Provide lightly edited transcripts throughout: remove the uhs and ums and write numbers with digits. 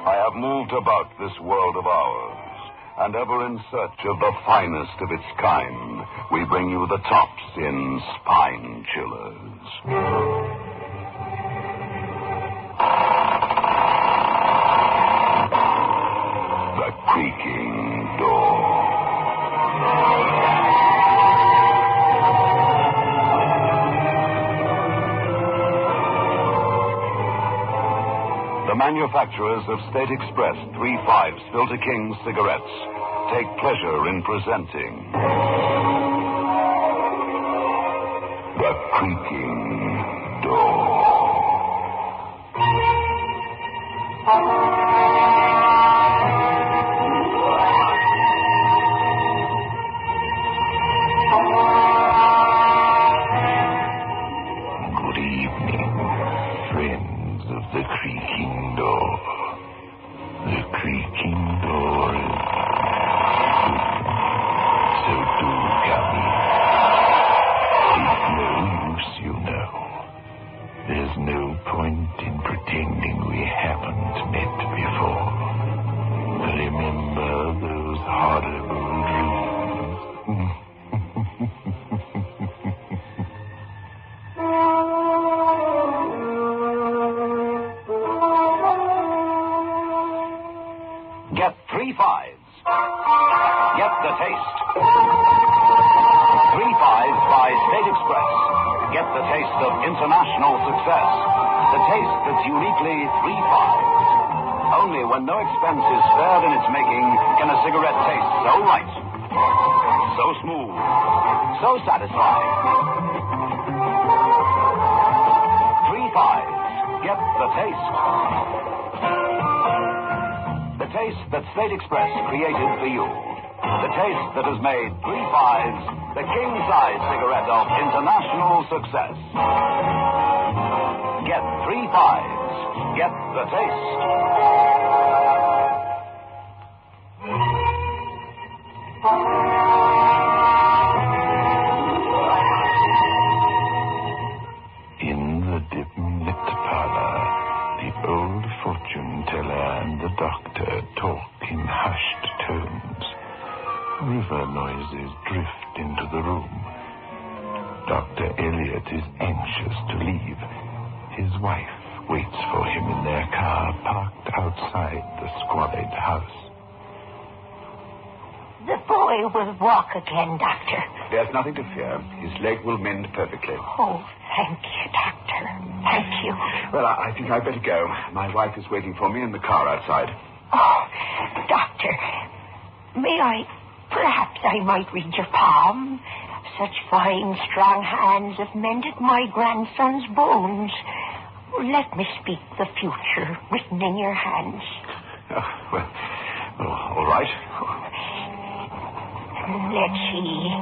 I have moved about this world of ours, and ever in search of the finest of its kind, we bring you the tops in spine chillers. The creaking door. The manufacturers of State Express 3/5 Filter King cigarettes take pleasure in presenting The Creaking Door. Good evening, friends of The Creaking Door. The creaking door is so do come. It's no use, you know. There's no point in pretending we haven't met before. Remember those horrible dreams? Get 3/5s. Get the taste. 3/5s by State Express. Get the taste of international success. The taste that's uniquely 3/5s. Only when no expense is spared in its making can a cigarette taste so right, so smooth, so satisfying. 3/5s. Get the taste. The taste that State Express created for you. The taste that has made 3/5s the king-size cigarette of international success. Get 3/5s. Get the taste. In the dim-lit parlor, the old fortune teller and the doctor talk in hushed tones. River noises drift into the room. Dr. Elliot is anxious to leave. His wife waits for him in their car parked outside the squalid house. The boy will walk again, Doctor. There's nothing to fear. His leg will mend perfectly. Oh, thank you, Doctor. Thank you. Well, I think I'd better go. My wife is waiting for me in the car outside. Oh, Doctor, perhaps I might read your palm. Such fine, strong hands have mended my grandson's bones. Let me speak the future written in your hands. All right. Let's see.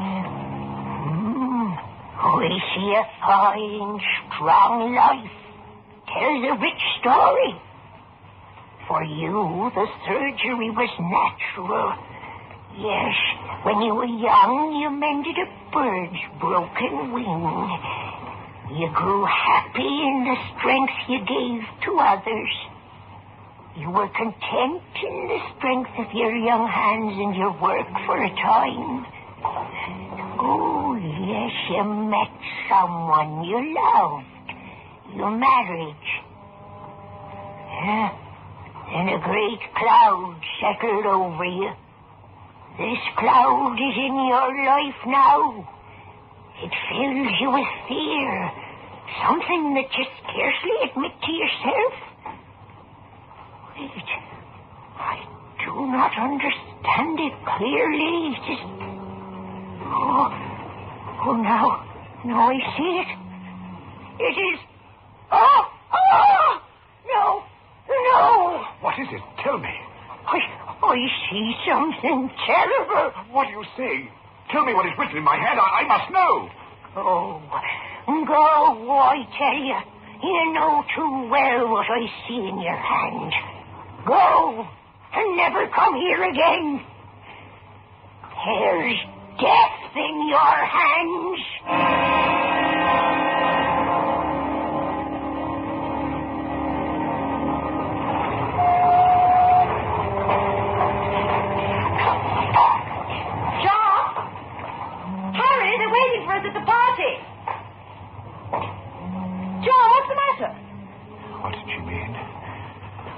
We see a fine, strong life. Tells a rich story. For you, the surgery was natural. Yes, when you were young, you mended a bird's broken wing. You grew happy in the strength you gave to others. You were content in the strength of your young hands and your work for a time. Oh, yes, you met someone you loved. You married. Yeah. Then a great cloud settled over you. This cloud is in your life now. It fills you with fear. Something that you scarcely admit to yourself. Wait. I do not understand it clearly. It's just... Oh, now I see it. It is... No. What is it? Tell me. I see something terrible. What are you saying? Tell me what is written in my hand. I must know. Oh, go, I tell you. You know too well what I see in your hand. Go, and never come here again. There's death in your hands.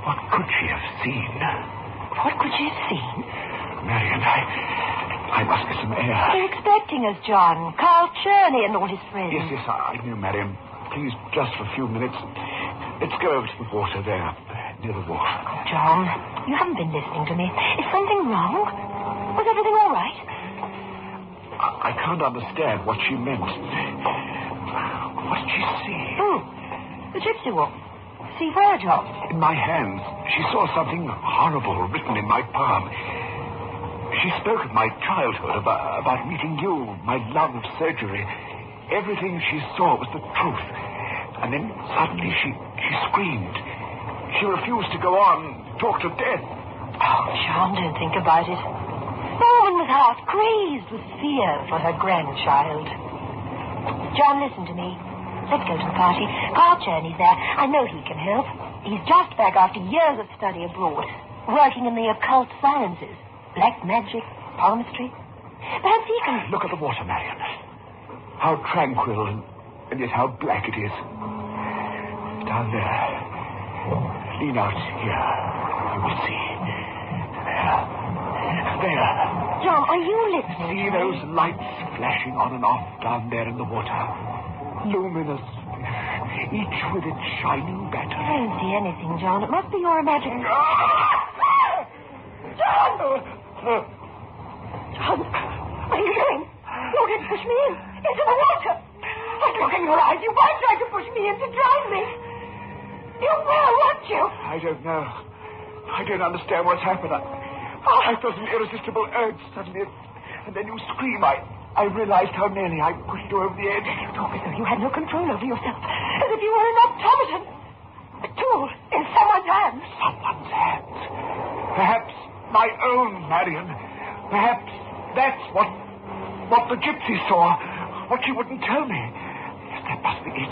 What could she have seen? What could she have seen? Marion, I must get some air. They're expecting us, John. Carl Cherney and all his friends. Yes, I know, Marion. Please, just for a few minutes. Let's go over to the water there, near the wharf. John, you haven't been listening to me. Is something wrong? Was everything all right? I can't understand what she meant. What did she see? The gypsy woman. See where, John? In my hands, she saw something horrible written in my palm. She spoke of my childhood, about meeting you, my love of surgery. Everything she saw was the truth. And then suddenly she screamed. She refused to go on, talk to death. Oh, John, don't think about it. The woman was half crazed with fear for her grandchild. John, listen to me. Let's go to the party. Carl Cherney's there. I know he can help. He's just back after years of study abroad, working in the occult sciences. Black magic, palmistry. Perhaps he can... Look at the water, Marion. How tranquil and yet how black it is. Down there. Lean out here. You will see. There. John, are you listening? See those lights flashing on and off down there in the water? Luminous. Each with its shining battery. I don't see anything, John. It must be your imagination. John! John, what are you doing? You're going to push me into the water. Look in your eyes. You might try to push me in to drown me. You will, won't you? I don't know. I don't understand what's happened. I felt an irresistible urge suddenly, and then you scream. I realized how nearly I pushed you over the edge. You talk as though you had no control over yourself, as if you were an automaton, a tool in someone's hands. Someone's hands. Perhaps my own, Marion. Perhaps that's what the gypsy saw, what she wouldn't tell me. Yes, that must be it.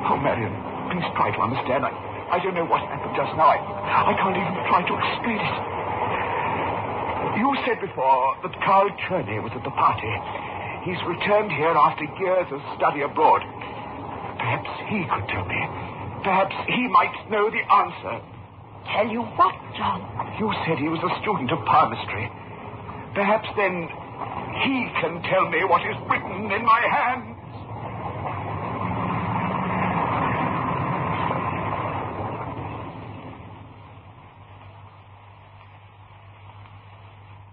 Oh, Marion, please try to understand. I don't know what happened just now. I can't even try to explain it. You said before that Carl Cherney was at the party. He's returned here after years of study abroad. Perhaps he could tell me. Perhaps he might know the answer. Tell you what, John? You said he was a student of palmistry. Perhaps then he can tell me what is written in my hands.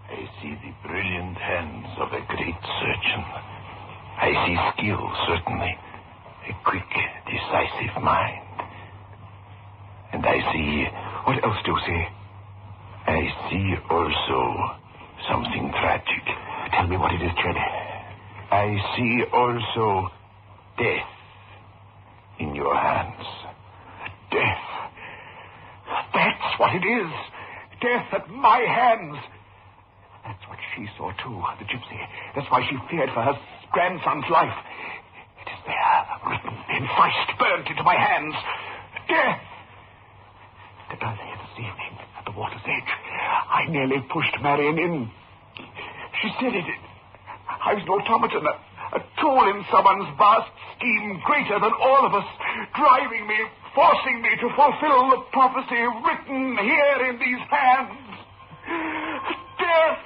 I see the brilliant hands of a great surgeon. I see skill, certainly. A quick, decisive mind. And I see... What else do you see? I see also something tragic. Tell me what it is, Cherney. I see also death in your hands. Death. That's what it is. Death at my hands. That's what she saw, too, the gypsy. That's why she feared for her grandson's life. It is there, written, enficed, burnt into my hands. Death! Did I lay this evening at the water's edge? I nearly pushed Marion in. She said it. I was an automaton, a tool in someone's vast scheme greater than all of us, driving me, forcing me to fulfill the prophecy written here in these hands. Death!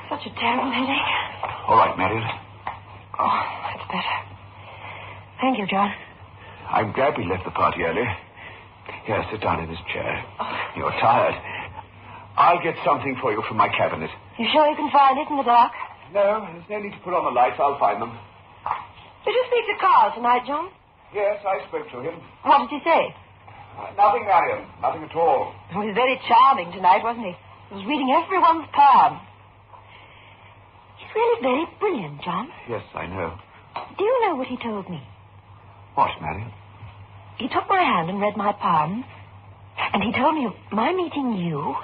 Such a terrible headache. All right, Marion. Oh, that's better. Thank you, John. I'm glad we left the party early. Here, sit down in this chair. Oh. You're tired. I'll get something for you from my cabinet. You sure you can find it in the dark? No, there's no need to put on the lights. I'll find them. Did you speak to Carl tonight, John? Yes, I spoke to him. What did he say? Nothing, Marion. Nothing at all. He was very charming tonight, wasn't he? He was reading everyone's palm. He's really very brilliant, John. Yes, I know. Do you know what he told me? What, Marion? He took my hand and read my palm, and he told me of my meeting you,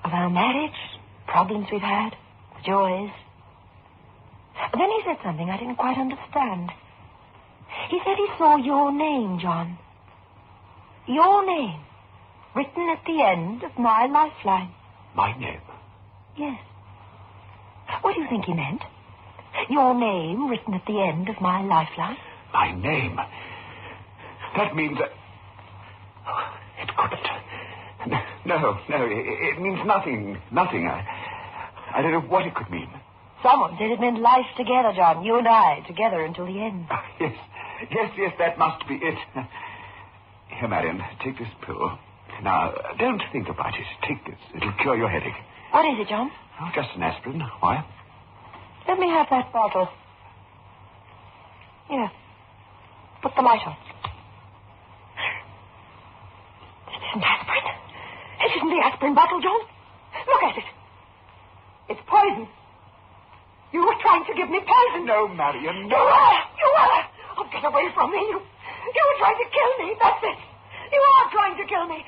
of our marriage, problems we've had, joys. But then he said something I didn't quite understand. He said he saw your name, John. Your name, written at the end of my lifeline. My name? Yes. What do you think he meant? Your name written at the end of my lifeline? My name? That means that... Oh, it couldn't. No, it means nothing. Nothing. I don't know what it could mean. Someone said it meant life together, John. You and I, together until the end. Yes, that must be it. Here, Marion, take this pill. Now, don't think about it. Take this. It'll cure your headache. What is it, John? Oh, just an aspirin. Why? Let me have that bottle. Here. Put the light on. This isn't aspirin. It isn't the aspirin bottle, John. Look at it. It's poison. You were trying to give me poison. No, Marion, no. You are. Oh, get away from me. You were trying to kill me. That's it. You are trying to kill me.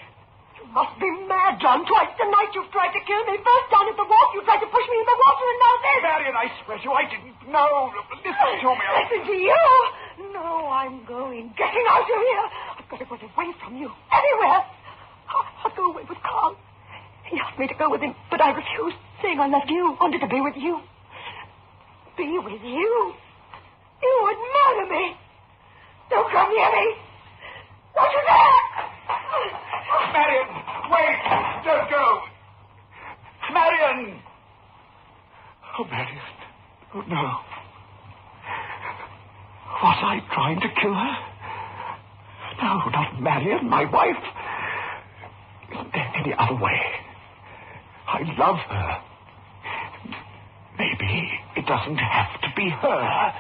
You must be mad, John. Twice tonight you've tried to kill me. First down at the walk, you tried to push me in the water, and now this. Marion, I swear to you, I didn't know. Listen to me. Listen to you? No, I'm going. Getting out of here. I've got to get away from you. Anywhere. I'll go away with Carl. He asked me to go with him, but I refused, saying I loved you, wanted to be with you. Be with you? You would murder me. Don't come near me. Don't you dare! Marion, wait! Don't go! Marion! Oh, Marion. Oh, no. Was I trying to kill her? No, not Marion, my wife. Isn't there any other way? I love her. Maybe it doesn't have to be her.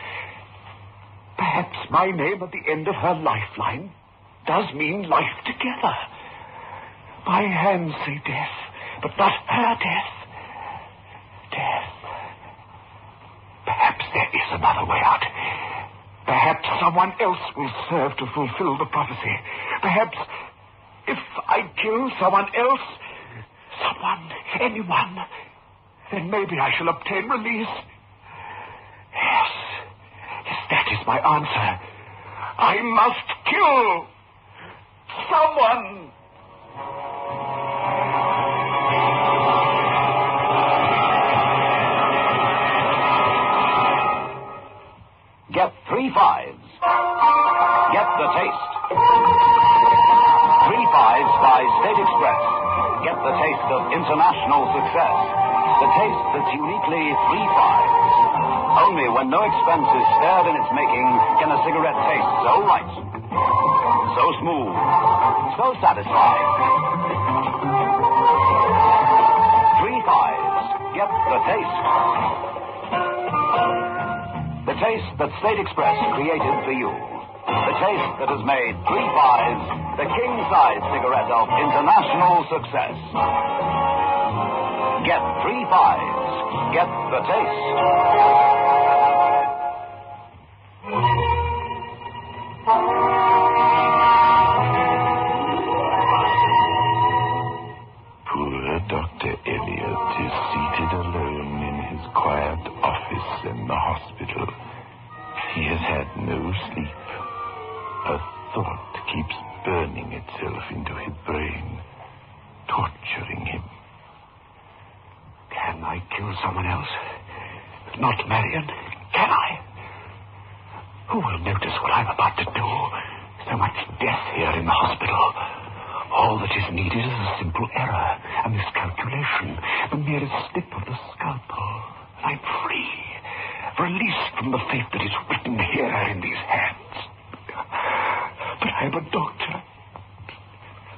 Perhaps my name at the end of her lifeline does mean life together. My hands say death, but not her death. Death. Perhaps there is another way out. Perhaps someone else will serve to fulfill the prophecy. Perhaps if I kill someone else, anyone, then maybe I shall obtain release. Yes, that is my answer. I must kill someone. Get 3 5s. Get the taste. 3 5s by State Express. Get the taste of international success. The taste that's uniquely 3 5s. Only when no expense is spared in its making can a cigarette taste so right, so smooth, so satisfying. 3 5s. Get the taste. The taste that State Express created for you. The taste that has made 3 5s the king-size cigarette of international success. Get 3 5s. Get the taste. Poor Dr. Elliot is seated alone in his quiet office in the hospital. He has had no sleep. A thought keeps burning itself into his brain, torturing him. Can I kill someone else? Not Marion. Can I? Who will notice what I'm about to do? So much death here in the hospital. All that is needed is a simple error, a miscalculation, the merest slip of the scalpel. I'm free, released from the fate that is written here in these hands. But I am a doctor,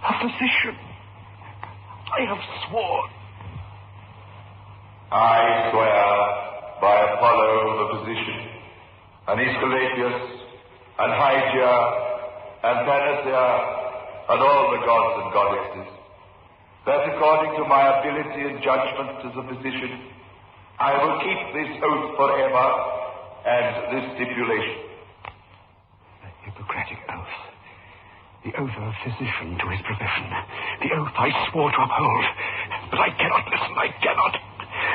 a physician. I have sworn. I swear by Apollo the physician, and Aesculapius, and Hygia, and Panacea, and all the gods and goddesses, that according to my ability and judgment as a physician, I will keep this oath forever and this stipulation. The Hippocratic oath. The oath of a physician to his profession. The oath I swore to uphold. But I cannot listen. I cannot.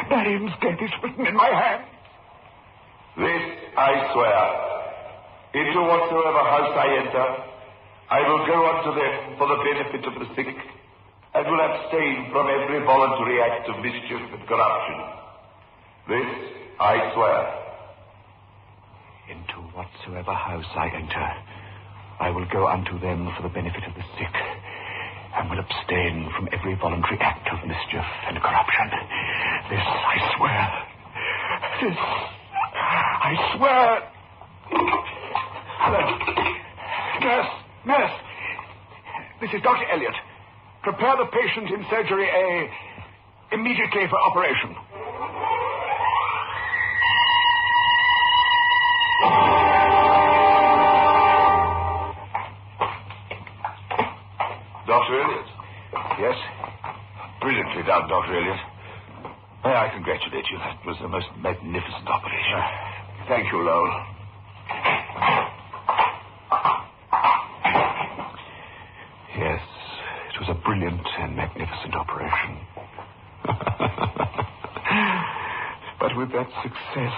Marion's death is written in my hand. This I swear. Into whatsoever house I enter, I will go unto them for the benefit of the sick, and will abstain from every voluntary act of mischief and corruption. This I swear. Into whatsoever house I enter, I will go unto them for the benefit of the sick, and will abstain from every voluntary act of mischief and corruption. This I swear. This I swear. Hello. Nurse. This is Dr. Elliot. Prepare the patient in surgery A immediately for operation. Dr. Elliot? Yes? Brilliantly done, Dr. Elliot. May I congratulate you? That was the most magnificent operation. Thank you, Lowell. Yes, it was a brilliant and magnificent operation. But with that success,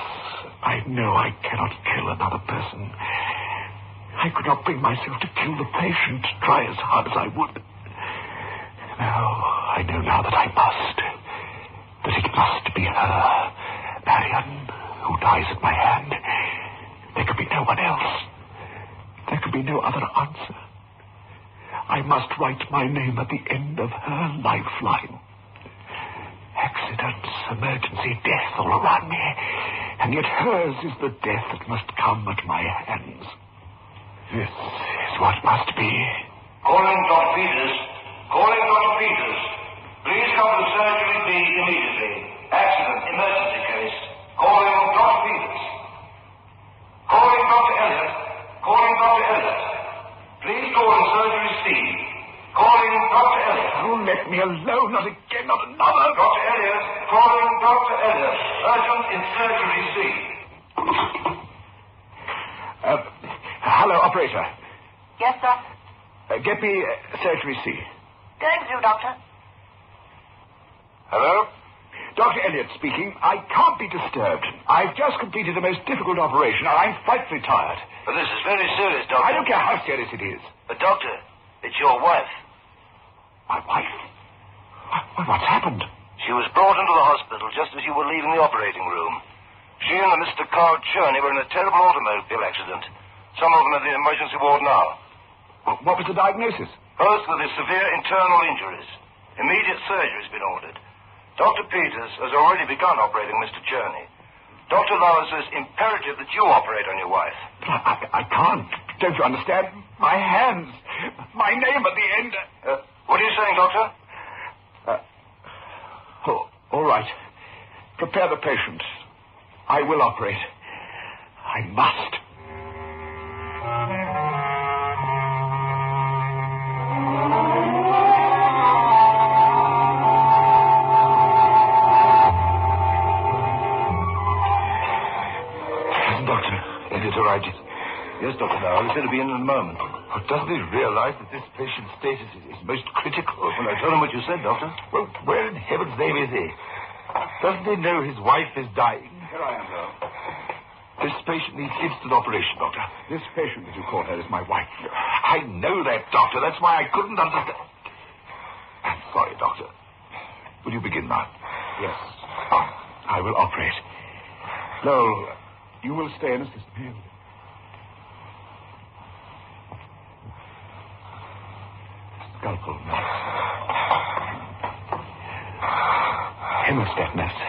I know I cannot kill another person. I could not bring myself to kill the patient, try as hard as I would. No, I know now that I must. That it must be her, Marion, who dies at my hand. There could be no one else. There could be no other answer. I must write my name at the end of her lifeline. Accidents, emergency, death all around me. And yet hers is the death that must come at my hands. This is what must be. Calling Dr. Peters. Calling Dr. Peters. Please come to surgery B immediately. Accident, emergency case. Calling Dr. Peters. Calling Dr. Elliot. Calling Dr. Elliot. Please call in surgery C. Calling Dr. Elliot. Oh, let me alone. Not again, not another. Dr. Elliot. Calling Dr. Elliot. Urgent in surgery C. Hello, operator. Yes, sir. Get me surgery C. Going through, Doctor. Hello? Dr. Elliot speaking. I can't be disturbed. I've just completed a most difficult operation, and I'm frightfully tired. But this is very serious, Doctor. I don't care how serious it is. But, Doctor, it's your wife. My wife? What's happened? She was brought into the hospital just as you were leaving the operating room. She and Mr. Carl Cherney were in a terrible automobile accident. Some of them are in the emergency ward now. What was the diagnosis? Both with severe internal injuries. Immediate surgery has been ordered. Dr. Peters has already begun operating Mr. Cherney. Dr. Lowell says imperative that you operate on your wife. But I can't. Don't you understand? My hands. My name at the end. What are you saying, Doctor? All right. Prepare the patient. I will operate. I must. Yes, Dr. Lowell. He's going to be in a moment. But doesn't he realize that this patient's status is most critical? Well, I told him what you said, Doctor. Well, where in heaven's name is he? Doesn't he know his wife is dying? Here I am, Lowell. This patient needs instant operation, Doctor. This patient, as you call her, is my wife. I know that, Doctor. That's why I couldn't understand. I'm sorry, Doctor. Will you begin now? Yes. I will operate. Lowell, you will stay and assist me. Scalpel, nurse. Hemostat, nurse.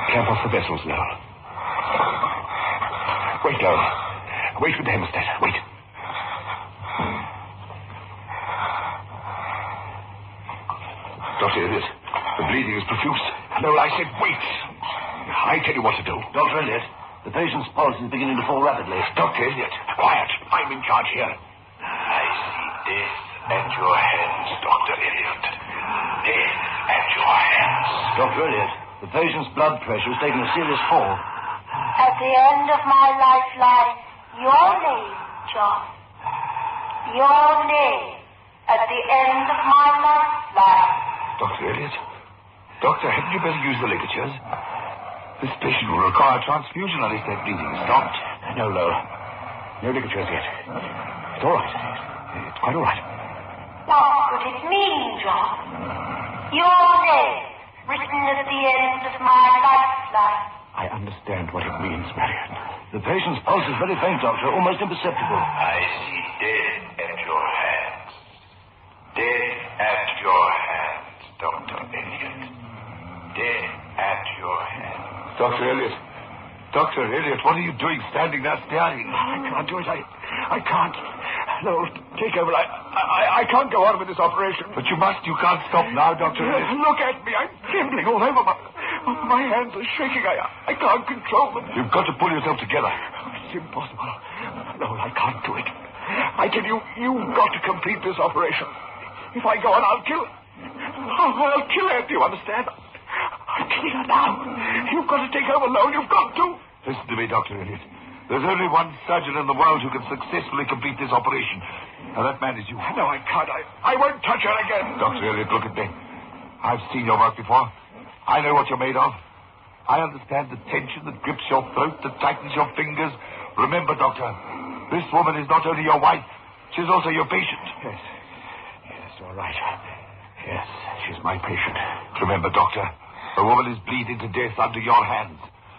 Clamp off the vessels, Lowell. Wait, Lowell. Wait with the hemostat. Wait. Dr. Elliot, the bleeding is profuse. Lowell, I said wait. I tell you what to do. Dr. Elliot, the patient's pulse is beginning to fall rapidly. Dr. Elliot, quiet. I'm in charge here. I see death at your hands, Dr. Elliot. Death at your hands. Dr. Elliot, the patient's blood pressure has taken a serious fall. At the end of my lifeline, your name, John. Your name. At the end of my lifeline. Dr. Elliot? Doctor, hadn't you better use the ligatures? This patient will require transfusion unless that bleeding is stopped. No, Lowell. No ligatures yet. It's all right. It's quite all right. What could it mean, John? Your name written at the end of my lifeline. I understand what it means, Marion. The patient's pulse is very faint, Doctor, almost imperceptible. I see death at your hands. Death at your hands, Dr. Elliot. Death at your hands. Dr. Elliot. Dr. Elliot, what are you doing standing there staring? I can't do it. I can't. No, take over. I can't go on with this operation. But you must. You can't stop now, Dr. Elliot. Look at me. I'm trembling all over. My hands are shaking. I can't control them. You've got to pull yourself together. It's impossible. No, I can't do it. I tell you, you've got to complete this operation. If I go on, I'll kill her. Do you understand? I'll kill her now. You've got to take over alone. You've got to. Listen to me, Dr. Elliot. There's only one surgeon in the world who can successfully complete this operation. Now, that man is you. No, I can't. I won't touch her again. Dr. Elliot, look at me. I've seen your work before. I know what you're made of. I understand the tension that grips your throat, that tightens your fingers. Remember, Doctor, this woman is not only your wife, she's also your patient. Yes, all right. Yes, she's my patient. Remember, Doctor, the woman is bleeding to death under your hands.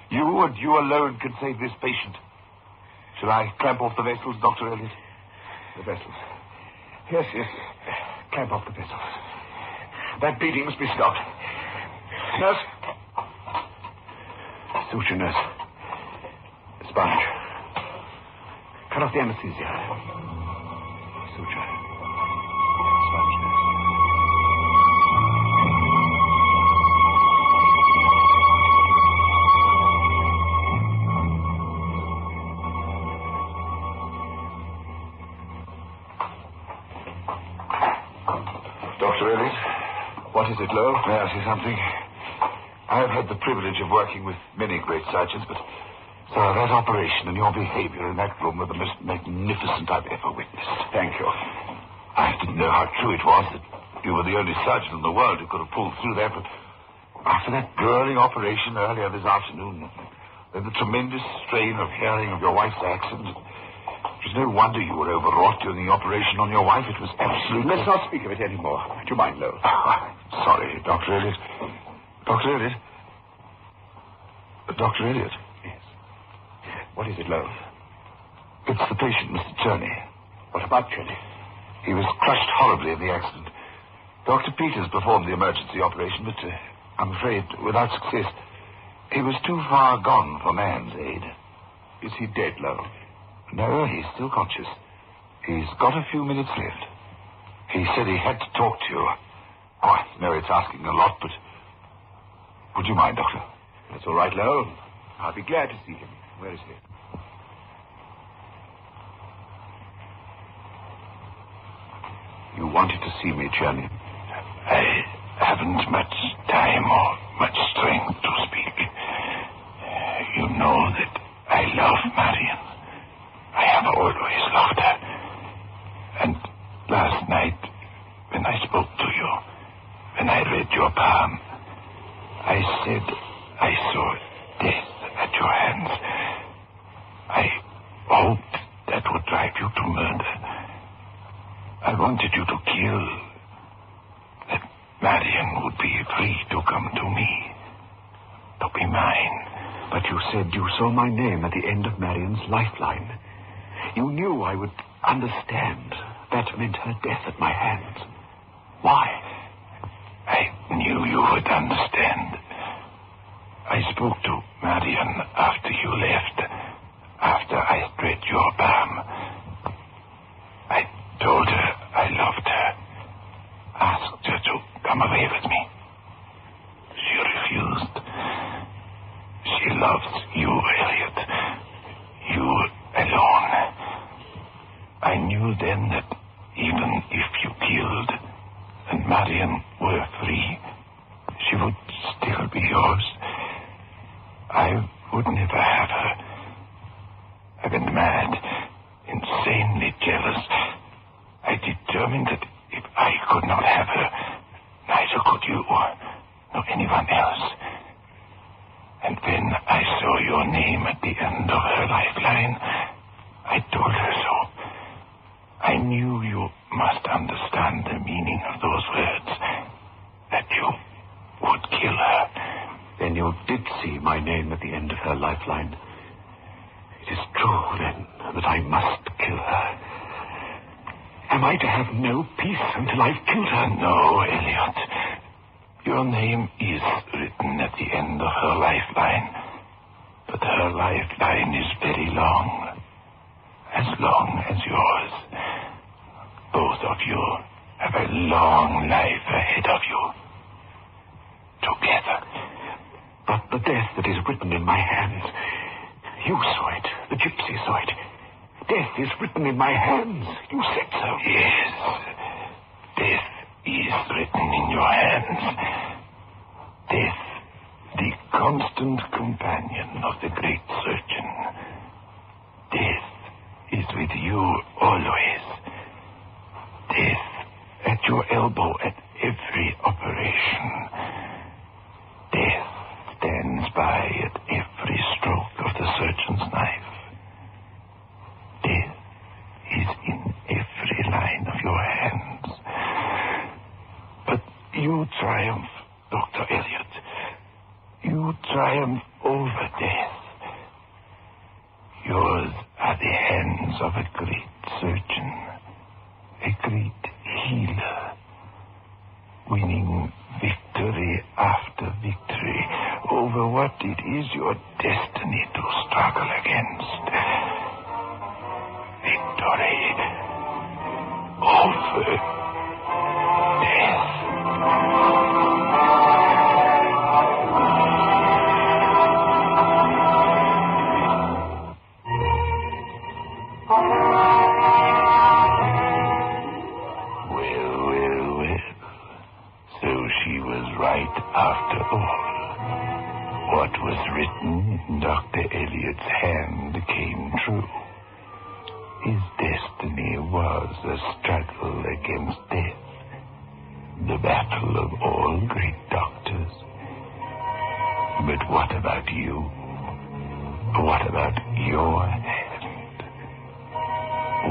You and you alone can save this patient. Shall I clamp off the vessels, Dr. Elliot? The vessels. Yes. Clamp off the vessels. That bleeding must be stopped. Nurse. Suture, nurse. Sponge. Cut off the anesthesia. Suture. Sponge, nurse. Dr. Elliot? What is it, Lowe? May I say something? I've had the privilege of working with many great surgeons, but that operation and your behavior in that room were the most magnificent I've ever witnessed. Thank you. I didn't know how true it was that you were the only surgeon in the world who could have pulled through that, but after that grueling operation earlier this afternoon, then the tremendous strain of hearing of your wife's accident, it was no wonder you were overwrought during the operation on your wife. It was absolutely... Let's not speak of it anymore. Do you mind, Lowe? Sorry, Dr. Elliot. Dr. Elliot? Dr. Elliot? Yes. What is it, Lowe? It's the patient, Mr. Cherney. What about Cherney? He was crushed horribly in the accident. Dr. Peters performed the emergency operation, but I'm afraid without success. He was too far gone for man's aid. Is he dead, Lowe? No, he's still conscious. He's got a few minutes left. He said he had to talk to you. Oh, I know it's asking a lot, but... Would you mind, Doctor? That's all right, Lowe. I'll be glad to see him. Where is he? You wanted to see me, Cherney. I haven't much time or much strength to speak. You know that I love Marion. I have always loved her. And last night, when I spoke to you, when I read your palm, I said I saw death at your hands. I hoped that would drive you to murder. I wanted you to kill. That Marion would be free to come to me, to be mine. But you said you saw my name at the end of Marion's lifeline. You knew I would understand. That meant her death at my hands. Why? I knew you would understand. I spoke to Marion after you left, after I read your palm. I told her I loved her, asked her to come away with me. She refused. She loves you, Elliot. You alone. I knew then that even if you killed and Marion were free, she would still be yours. I would never have her. I've been mad, insanely jealous. I determined that if I could not have her, neither could you, nor anyone else. And then I saw your name at the end of her lifeline. I I told her so. I knew you must understand the meaning of those words. That you would kill her. Then you did see my name at the end of her lifeline. It is true, then, that I must kill her. Am I to have no peace until I've killed her? No, Elliot. Your name is written at the end of her lifeline. But her lifeline is very long. As long as yours. Both of you have a long life ahead of you. Together. But the death that is written in my hands, you saw it. The gypsy saw it. Death is written in my hands. You said so. Yes. Death is written in your hands. Death, the constant companion of the great surgeon. Death is with you always. Death at your elbow at every operation. Death stands by at every stroke of the surgeon's knife. Death is in every line of your hands. But you triumph, Dr. Elliot. You triumph over death. Yours are the hands of a great surgeon, a great healer, winning victory after victory over what it is your destiny to struggle against. Victory over death. After all, what was written in Dr. Elliott's hand came true. His destiny was a struggle against death, the battle of all great doctors. But what about you? What about your hand?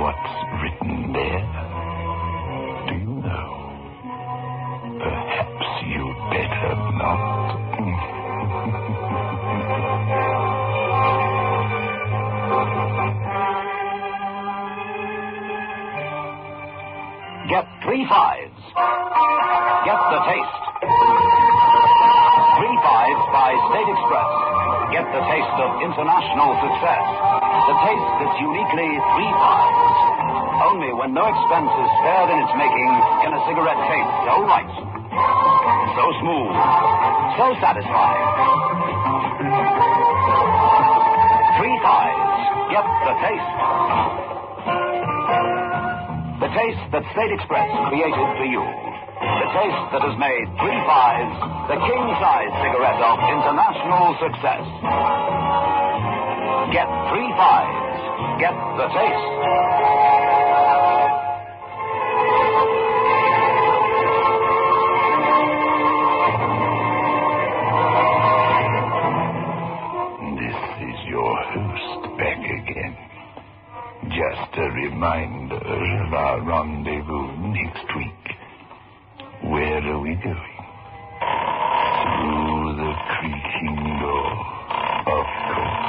What's written there? Do you know? Perhaps you'd better not. Get 3 fives. Get the taste. 3 fives by State Express. Get the taste of international success. The taste that's uniquely 3 fives. Only when no expense is spared in its making can a cigarette taste so right, so smooth, so satisfying. 3 fives. Get the taste. The taste that State Express created for you. The taste that has made 3 fives the king-size cigarette of international success. Get 3 fives. Get the taste. Just a reminder of our rendezvous next week. Where are we going? Through the creaking door, of course.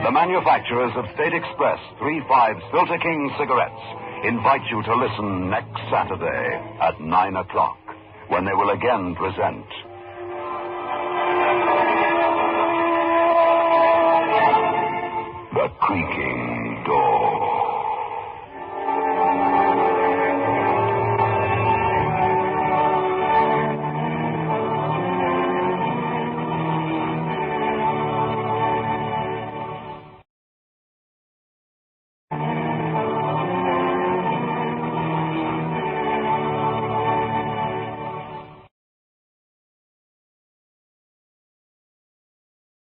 The manufacturers of State Express 3 5 Filter King cigarettes invite you to listen next Saturday at 9 o'clock when they will again present The creaking door.